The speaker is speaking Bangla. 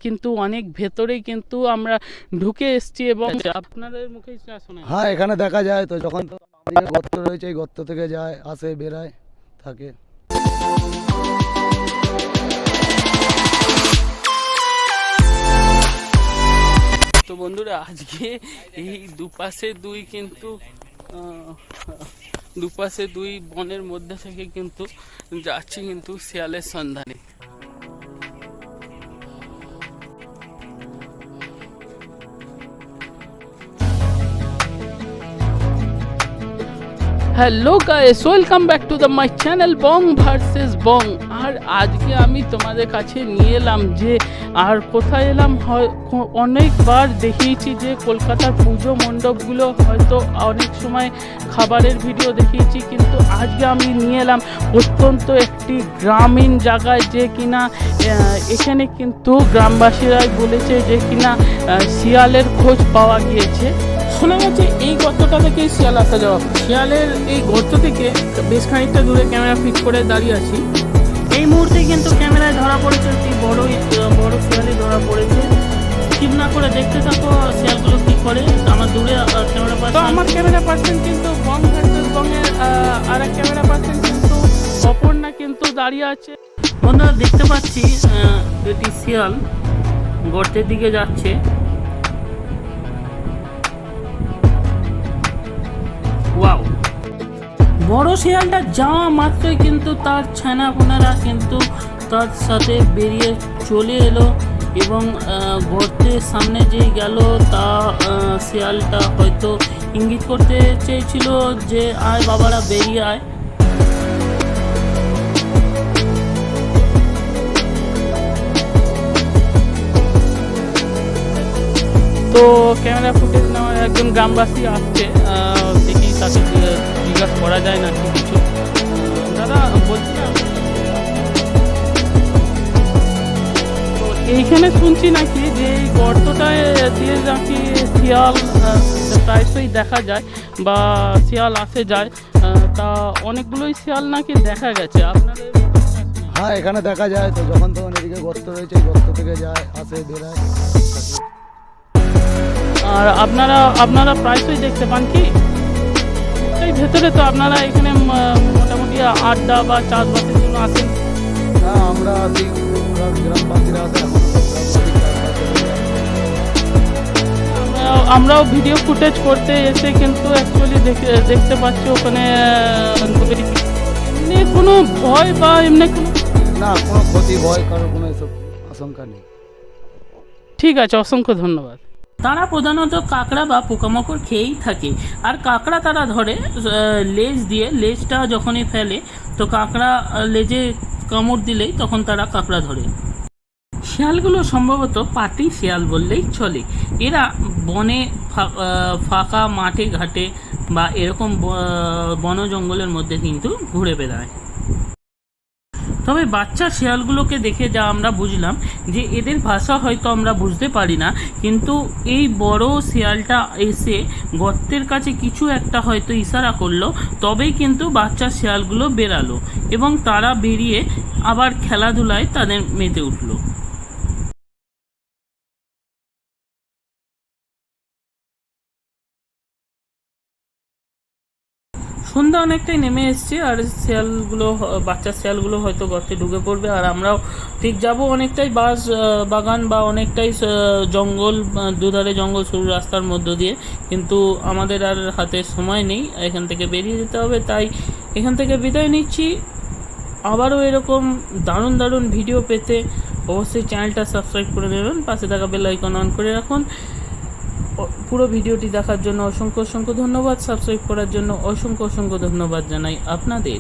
কিন্তু অনেক ভেতরেই কিন্তু আমরা ঢুকে এসেছি এবং আপনাদের মুখেই শোনা যায়। হ্যাঁ, এখানে দেখা যায় তো, যখন তো এদিকে গর্ত রয়েছে, এই গর্ত থেকে যায়, আসে, বেরায়, থাকে। তো বন্ধুরা, আজকে এই দুপাশে দুই বনের মধ্যে থেকে কিন্তু যাচ্ছি কিন্তু শিয়ালের সন্ধানে। Hello guys, welcome back to the my channel Bong versus Bong. আর আজকে আমি তোমাদের কাছে নিয়ে এলাম যে, আর কোথায় এলাম, অনেকবার দেখিয়েছি যে কলকাতার পুজো মণ্ডপগুলো হয়তো অনেক সময় খাবারের ভিডিও দেখিয়েছি, কিন্তু আজকে আমি নিয়ে এলাম অত্যন্ত একটি গ্রামীণ জায়গায়, যে কিনা এখানে কিন্তু গ্রামবাসীরাই বলেছে যে কিনা শিয়ালের খোঁজ পাওয়া গিয়েছে। শোনা গেছে এই গর্তটা থেকে শিয়াল আসা যাওয়া। শিয়ালের এই গর্ত থেকে বেশ খানিকটা দূরে ক্যামেরা ফিট করে দাঁড়িয়ে আছি। এই মুহূর্তে কিন্তু ক্যামেরায় ধরা পড়েছে একটি বড় শিয়ালই ধরা পড়েছে। ঠিক না করে দেখতে থাকো শিয়ালগুলো কি করে। আমার দূরে ক্যামেরা পার্সন, আমার ক্যামেরা পার্সন কিন্তু বং ভার্সেস বংয়ের, আর এক ক্যামেরা পার্সন কিন্তু অপর্ণা কিন্তু দাঁড়িয়ে আছে। বন্ধুরা, দেখতে পাচ্ছি এটি শিয়াল গর্তের দিকে যাচ্ছে। ওয়াও, বড় শিয়ালটা যাওয়া মাত্রই কিন্তু তার ছানাপোনারা কিন্তু তার সাথে বেরিয়ে চলে এলো এবং গর্তের সামনে যেই গেল, তা শিয়ালটা হয়তো ইঙ্গিত করতে চেয়েছিল যে আয় বাবারা, বেরিয়ে আয়। তো ক্যামেরা ফুটেজ নেওয়ার একজন গ্রামবাসী আসছে, দেখি তাকে জিজ্ঞাসা করা যায় না কিছু। দাদা, বলছিলাম তো এইখানে শুনছি নাকি যে এই গর্তটায় দিয়ে নাকি শিয়াল প্রায়শই দেখা যায় বা শিয়াল আসে যায়, তা অনেকগুলোই শিয়াল নাকি দেখা গেছে। আপনাদের? হ্যাঁ, এখানে দেখা যায় তো, যখন তখন এদিকে গর্ত রয়েছে, এই গর্ত থেকে যায়, আসে, বেরায়, থাকে। আর আপনারা প্রায়শই দেখতে পান কি এই ভেতরে? তো আপনারা এখানে মোটামুটি আড্ডা বা চাষবাসের জন্য আসেন? হ্যাঁ, আমরা আসি, গ্রামবাসীরা আসে। আমরাও ভিডিও ফুটেজ করতে এসে কিন্তু অ্যাকচুয়ালি দেখতে পাচ্ছি ওখানে এমনি কোনো ভয় বা এমনি কোনো না, কোনো ক্ষতি, ভয়, কারোর কোনো এসব আশঙ্কা নেই। ঠিক আছে, অসংখ্য ধন্যবাদ। তারা প্রধানত কাঁকড়া বা পোকামাকড় খেয়েই থাকে। আর কাঁকড়া তারা ধরে লেজ দিয়ে, লেজটা যখনই ফেলে তো কাঁকড়া লেজে কামড় দিলেই তখন তারা কাঁকড়া ধরে। শিয়ালগুলো সম্ভবত পাতি শিয়াল বললেই চলে। এরা বনে, ফাঁকা মাঠে ঘাটে বা এরকম বন জঙ্গলের মধ্যে কিন্তু ঘুরে বেড়ায়। তবে বাচ্চা শিয়ালগুলোকে দেখে যা আমরা বুঝলাম যে এদের ভাষা হয়তো আমরা বুঝতে পারি না, কিন্তু এই বড় শিয়ালটা এসে গর্তের কাছে কিছু একটা হয়তো ইশারা করলো, তবেই কিন্তু বাচ্চা শিয়ালগুলো বেরালো এবং তারা বেরিয়ে আবার খেলাধুলায় তাদের মেতে উঠলো। সন্ধ্যা অনেকটাই নেমে এসছে, আর বাচ্চা শিয়ালগুলো হয়তো গর্তে ঢুকে পড়বে, আর আমরাও ঠিক যাব অনেকটাই বাগান বা অনেকটাই জঙ্গল, দুধারে জঙ্গল সরু রাস্তার মধ্য দিয়ে, কিন্তু আমাদের আর হাতে সময় নেই, এখান থেকে বেরিয়ে যেতে হবে। তাই এখান থেকে বিদায় নিচ্ছি। আবারও এরকম দারুণ দারুণ ভিডিও পেতে অবশ্যই চ্যানেলটা সাবস্ক্রাইব করে নেবেন, পাশে থাকা বেল আইকন অন করে রাখুন। পুরো ভিডিওটি দেখার জন্য অসংখ্য ধন্যবাদ। সাবস্ক্রাইব করার জন্য অসংখ্য ধন্যবাদ জানাই আপনাদের।